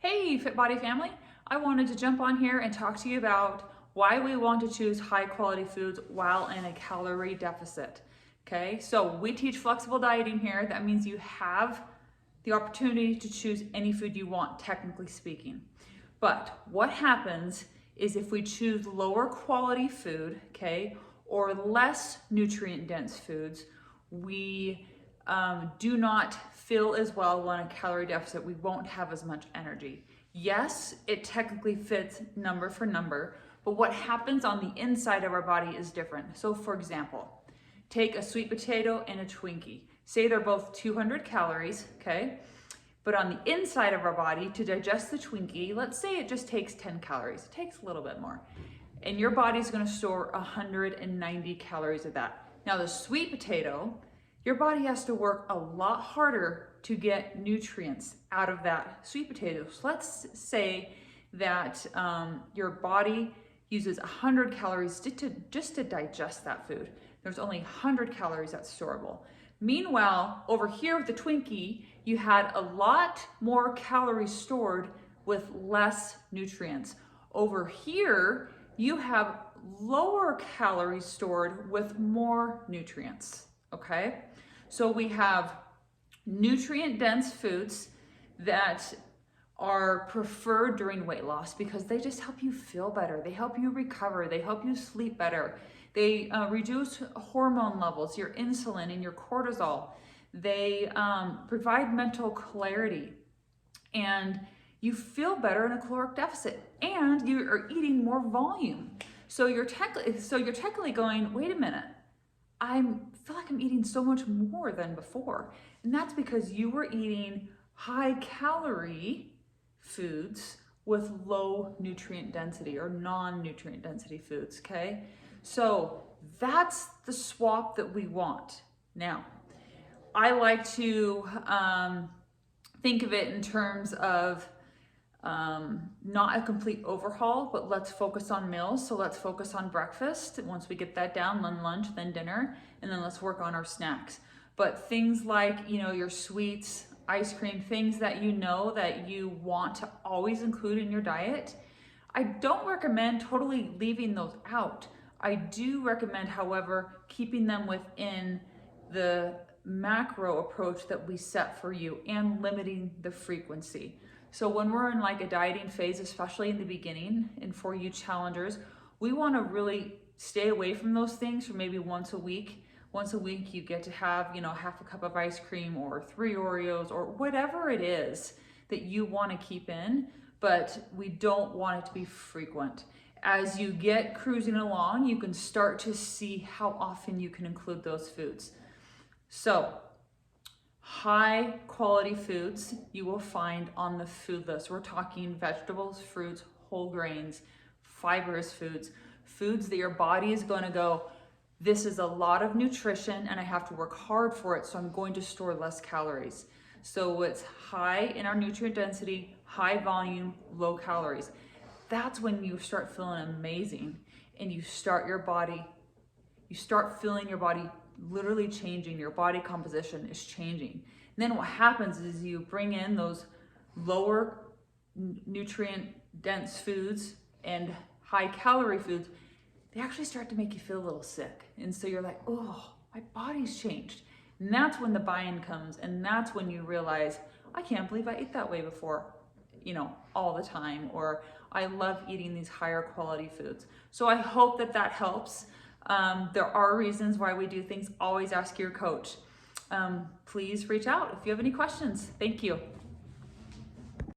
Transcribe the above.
Hey, Fit Body family. I wanted to jump on here and talk to you about why we want to choose high quality foods while in a calorie deficit. Okay, so we teach flexible dieting here. That means you have the opportunity to choose any food you want, technically speaking. But what happens is if we choose lower quality food, okay, or less nutrient dense foods, we do not feel as well when a calorie deficit. We won't have as much energy. Yes, it technically fits number for number, but what happens on the inside of our body is different. So for example, take a sweet potato and a Twinkie. Say they're both 200 calories, okay? But on the inside of our body, to digest the Twinkie, let's say it just takes 10 calories. It takes a little bit more. And your body's gonna store 190 calories of that. Now the sweet potato, your body has to work a lot harder to get nutrients out of that sweet potato. So let's say that your body uses 100 calories just to digest that food. There's only 100 calories that's storable. Meanwhile, over here with the Twinkie, you had a lot more calories stored with less nutrients. Over here, you have lower calories stored with more nutrients, okay? So we have nutrient-dense foods that are preferred during weight loss because they just help you feel better. They help you recover. They help you sleep better. They reduce hormone levels, your insulin and your cortisol. They provide mental clarity, and you feel better in a caloric deficit, and you are eating more volume. So you're technically going, wait a minute, I feel like I'm eating so much more than before. And that's because you were eating high calorie foods with low nutrient density or non-nutrient density foods, okay? So that's the swap that we want. Now, I like to think of it in terms of not a complete overhaul, but let's focus on meals. So let's focus on breakfast. Once we get that down, then lunch, then dinner, and then let's work on our snacks. But things like, your sweets, ice cream, things that that you want to always include in your diet, I don't recommend totally leaving those out. I do recommend, however, keeping them within the macro approach that we set for you and limiting the frequency. So when we're in like a dieting phase, especially in the beginning, and for you challengers, we want to really stay away from those things for maybe once a week. Once a week, you get to have, half a cup of ice cream or 3 Oreos or whatever it is that you want to keep in, but we don't want it to be frequent. As you get cruising along, you can start to see how often you can include those foods. So, high quality foods you will find on the food list. We're talking vegetables, fruits, whole grains, fibrous foods, foods that your body is going to go, this is a lot of nutrition and I have to work hard for it, so I'm going to store less calories. So it's high in our nutrient density, high volume, low calories. That's when you start feeling amazing and you start feeling your body literally changing, your body composition is changing. And then what happens is you bring in those lower nutrient dense foods and high calorie foods, they actually start to make you feel a little sick. And so you're like, oh, my body's changed. And that's when the buy-in comes, and that's when you realize, I can't believe I ate that way before, all the time, or I love eating these higher quality foods. So I hope that helps. There are reasons why we do things. Always ask your coach. Please reach out if you have any questions. Thank you.